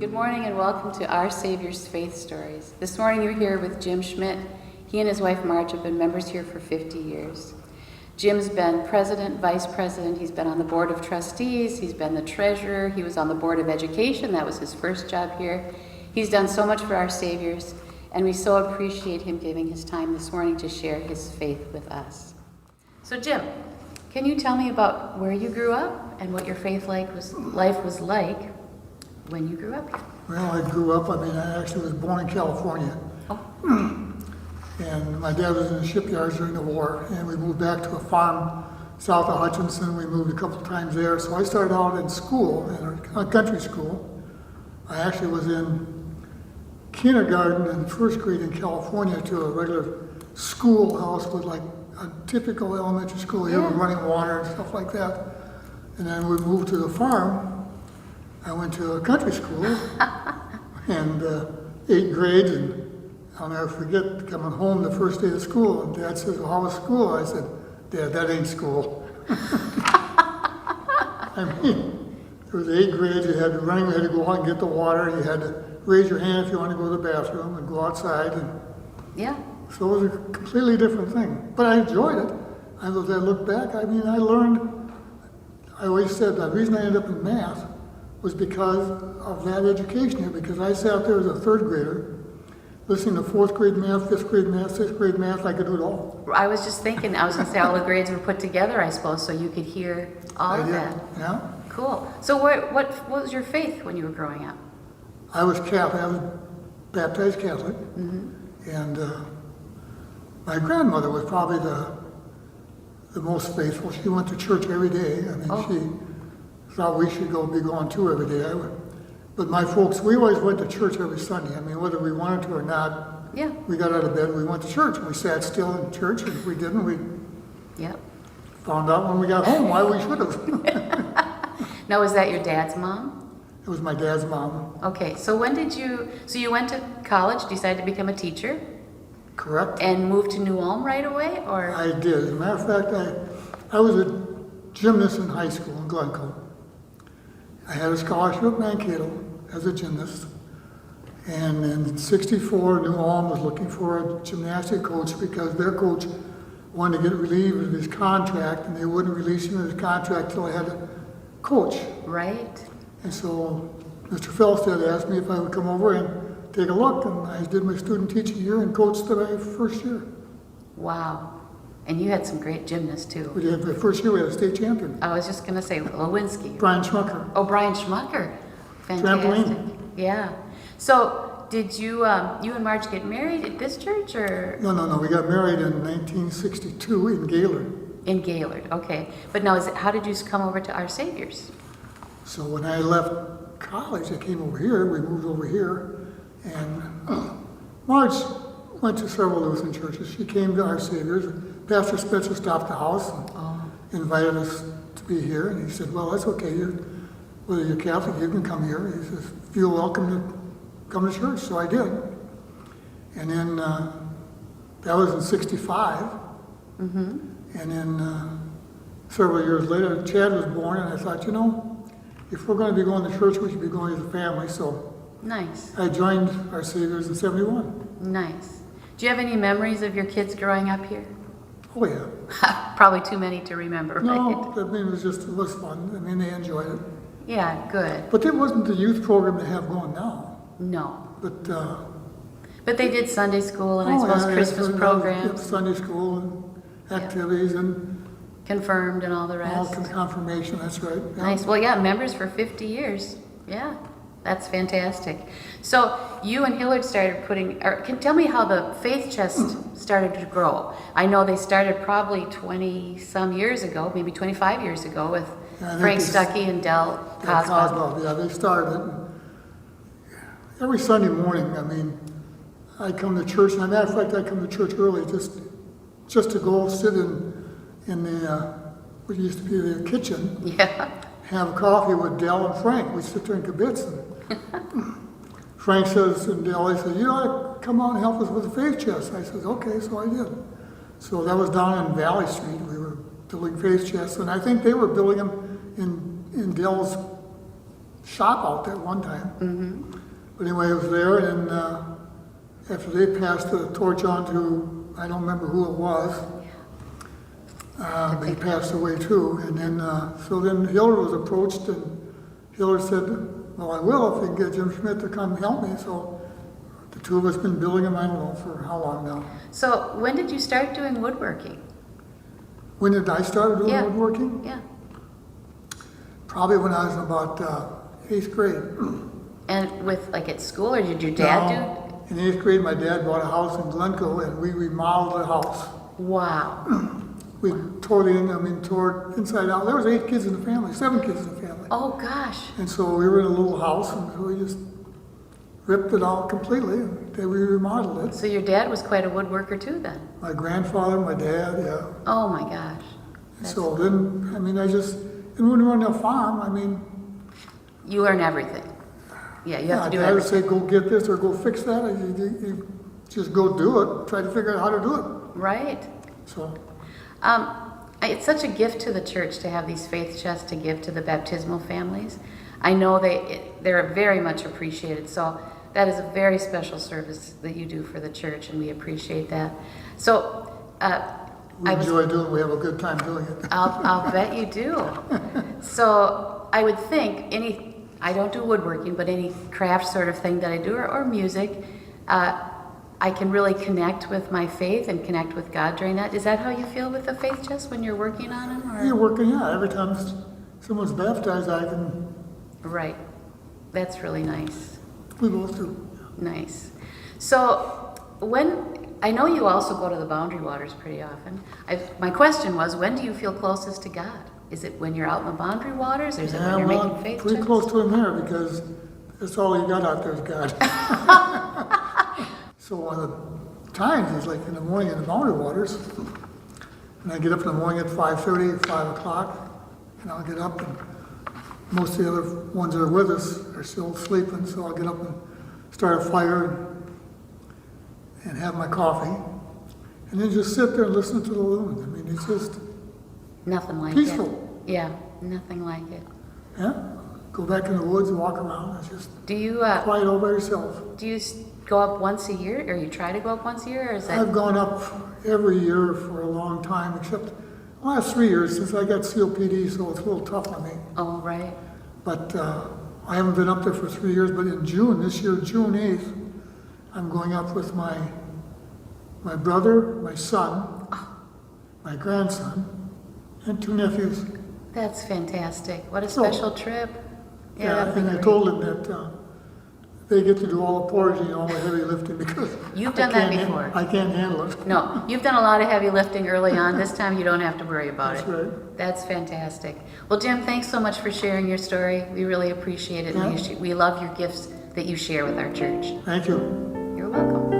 Good morning and welcome to Our Savior's Faith Stories. This morning you're here with Jim Schmidt. He and his wife Marge have been members here for 50 years. Jim's been president, vice president, he's been on the board of trustees, he's been the treasurer, he was on the board of education, that was his first job here. He's done so much for Our Savior's, and we so appreciate him giving his time this morning to share his faith with us. So Jim, can you tell me about where you grew up and what your faith life was like when you grew up here? Well, I grew up, I actually was born in California. Oh. And my dad was in the shipyards during the war, and we moved back to a farm south of Hutchinson. We moved a couple of times there. So I started out in school, in a country school. I actually was in kindergarten and first grade in California to a regular schoolhouse with like a typical elementary school here with running water and stuff like that. And then we moved to the farm. I went to a country school and 8th grade, and I'll never forget coming home the first day of school, and Dad says, "Well, how was school?" I said, "Dad, that ain't school." It was 8th grade, you had to go out and get the water, you had to raise your hand if you wanted to go to the bathroom and go outside. And so it was a completely different thing. But I enjoyed it. As I look back, I learned, I always said the reason I ended up in math was because of that education here, because I sat there as a 3rd grader, listening to 4th grade math, 5th grade math, 6th grade math. I could do it all. I was just thinking, I was going to say all the grades were put together, I suppose, so you could hear all of that. Yeah. Cool. So what was your faith when you were growing up? I was Catholic. I was baptized Catholic. And my grandmother was probably the most faithful. She went to church every day. She thought we should be going to every day. But my folks, we always went to church every Sunday. Whether we wanted to or not, we got out of bed, we went to church. We sat still in church, and if we didn't, we found out when we got home why we should have. Now, was that your dad's mom? It was my dad's mom. Okay, so you went to college, decided to become a teacher? Correct. And moved to New Ulm right away, or? I did. As a matter of fact, I was a gymnast in high school in Glencoe. I had a scholarship at Mankato as a gymnast. And in '64, New Ulm was looking for a gymnastic coach because their coach wanted to get relieved of his contract, and they wouldn't release him of his contract till they had a coach. Right. And so Mr. Felstead asked me if I would come over and take a look, and I did my student teaching year and coached the very first year. Wow. And you had some great gymnasts too. We did. The first year we had a state champion. I was just going to say Lewinsky. Brian Schmucker. Oh, Brian Schmucker. Fantastic. Trampoline. Yeah. So did you and Marge get married at this church, or? No. We got married in 1962 in Gaylord. In Gaylord, okay. But now, how did you come over to Our Savior's? So when I left college, I came over here. We moved over here, and Marge went to several Lutheran churches. She came to Our Savior's. Pastor Spencer stopped the house and invited us to be here, and he said, "Well, that's okay. Whether you're Catholic, you can come here." He says, "Feel welcome to come to church." So I did. And then that was in '65. And then several years later, Chad was born, and I thought, if we're going to be going to church, we should be going as a family. So nice. I joined Our Savior's in '71. Nice. Do you have any memories of your kids growing up here? Oh, yeah. Probably too many to remember, No, right? it was fun. They enjoyed it. Yeah, good. But there wasn't the youth program they have going now. No. But they did Sunday school and I suppose Christmas programs. Sunday school and activities and confirmed and all the rest. All confirmation, that's right. Yeah. Nice. Well, yeah, members for 50 years. Yeah, that's fantastic. So you and Hillard started tell me how the faith chest started to grow. I know they started probably 20 some years ago, maybe 25 years ago with Frank Stuckey and Del Cosmo. Yeah, they started it. Every Sunday morning, I come to church, and as a matter of fact, I come to church early just to go sit in the what used to be the kitchen. Yeah. Have coffee with Del and Frank. We sit there and kibitz. And Frank says, and Del, he says, "You ought to come out and help us with the faith chest." I said, "Okay," so I did. So that was down in Valley Street. We were building faith chests, and I think they were building them in Del's shop out there one time. But anyway, I was there, and after they passed the torch on to, I don't remember who it was, but he passed away too. And then, so then Hillary was approached, and Hillary said, well, I will if you can get Jim Schmidt to come help me. So the two of us been building them, I don't know for how long now. So when did you start doing woodworking? When did I start doing Yeah. woodworking? Yeah. Probably when I was in about 8th grade. And with, like, at school, or did your dad Now, in 8th grade, my dad bought a house in Glencoe, and we remodeled the house. do? Wow. We tore it inside out. There was 8 kids in the family, 7 kids in the family. Oh, gosh. And so we were in a little house, and so we just ripped it out completely, and then we remodeled it. So your dad was quite a woodworker too then? My grandfather, my dad, yeah. Oh, my gosh. And so then, and when we were on the farm, You learn everything. Yeah, you have to do Dad would everything. say, go get this or go fix that, and you just go do it, try to figure out how to do it. Right. So, It's such a gift to the church to have these faith chests to give to the baptismal families. I know they're very much appreciated. So that is a very special service that you do for the church, and we appreciate that. So we enjoy doing it, we have a good time doing it. I'll bet you do. So I would think I don't do woodworking, but any craft sort of thing that I do, or music, I can really connect with my faith and connect with God during that. Is that how you feel with the faith chest when you're working on them? Or? You're working, yeah. Every time someone's baptized, I can. Right. That's really nice. We both do. Nice. So I know you also go to the Boundary Waters pretty often. My question was, when do you feel closest to God? Is it when you're out in the Boundary Waters, or is it when you're making faith pretty chests? close to him there, because that's all you got out there is God. So one of the times is like in the morning in the Boundary Waters, and I get up in the morning at 5:30, 5 o'clock, and I'll get up, and most of the other ones that are with us are still sleeping, so I'll get up and start a fire and have my coffee, and then just sit there and listen to the loons. It's just Nothing like peaceful. it. Yeah, nothing like it. Yeah, go back in the woods and walk around. It's just Do you quiet all by yourself. go up once a year, or you try to go up once a year, or is that? I've gone up every year for a long time, except the last 3 years since I got COPD, so it's a little tough on me. Oh, right. But I haven't been up there for 3 years, but in June, this year, June 8th, I'm going up with my brother, my son, my grandson, and 2 nephews. That's fantastic. What a special trip. Yeah, that'd be and I great. told them that they get to do all the portaging, all the heavy lifting, because You've done that before. I can't handle it. No, you've done a lot of heavy lifting early on. This time you don't have to worry about That's it. right. That's fantastic. Well, Jim, thanks so much for sharing your story. We really appreciate it. Yeah. We love your gifts that you share with our church. Thank you. You're welcome.